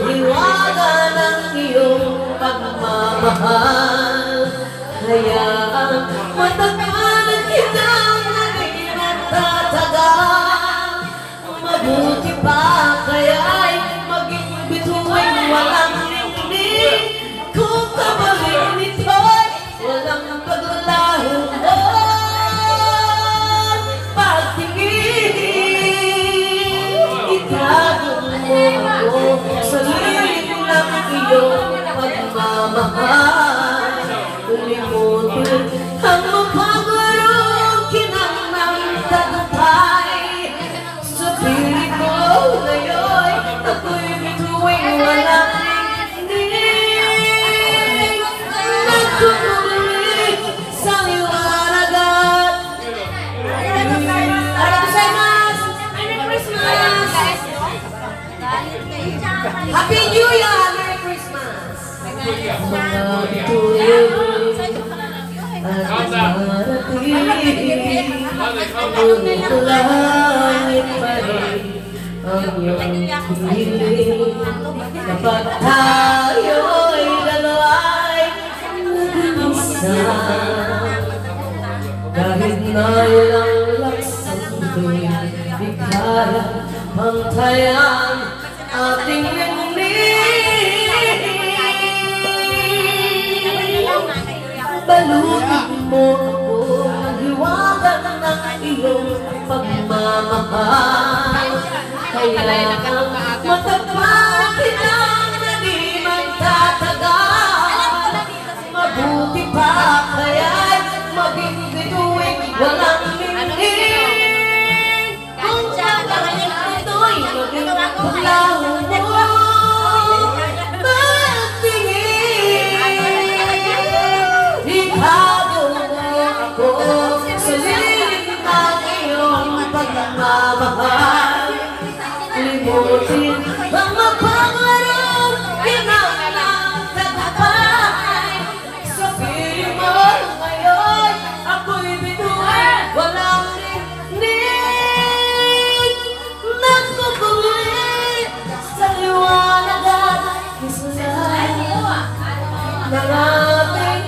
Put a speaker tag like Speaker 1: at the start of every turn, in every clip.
Speaker 1: hiwaga ng iyong pagmamahal. Hayaan matagalan kitang naging nagtatagal. Mabuti pa kaya'y maging bituin walang ningning. Kung kabaling nito'y walang paglaho mo. Sa lilim ng iyong pagmamahal, ulimutin ang mapagulong kinang tagumpay. Sa piling ko ngayon, ako'y bituing walang ningning. Nagkukulit sa liwanag at Happy New Year! Merry Christmas! Mga bituin at marating, ngunit langit pa rin ang iyong piling. Kapag tayo'y dalawa'y nag-isa, kahit na ilang laksang do'y di kaya pantayan ating balutin mo ako ng hiwaga ng iyong pagmamahal. Kaya matagpang kitang naging magtatagal. Mabuti pa kaya'y maging bituing walang ningning. Kung kakaroon ito'y maging paglaho mo. Pagmamahal, limutin ang mapangarap, kinangalang tagumpay. Sa piling mo ngayon, ako'y bituin walang ningning. Nagkukulit sa liwanag at kislay ng ating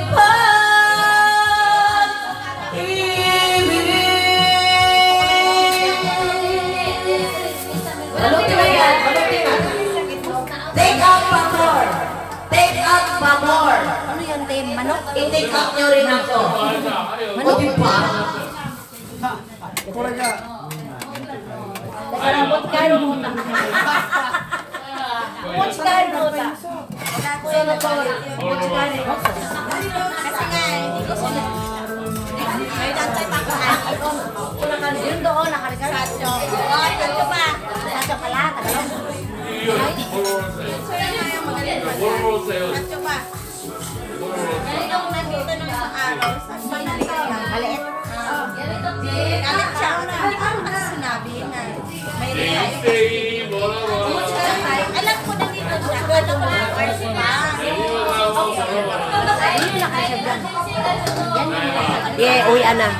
Speaker 1: more.
Speaker 2: Ano yun, Tim? Manok?
Speaker 1: I-take up nyo rin ako. O di pa?
Speaker 2: Butkan muna. Butkan muna. Kasi nga, hindi ko sila. May dantay pa ka. Yun doon, nakarigar. Sacho. Sacho pa. Sacho pala. Sacho pa. Ganitong nandito nung sa araw. Maliit. Galit siya. Hindi ko naman sinabi na may reaction. Alam ko na dito siya. Alam ko na first na. Yan. Yeah, uwi ana.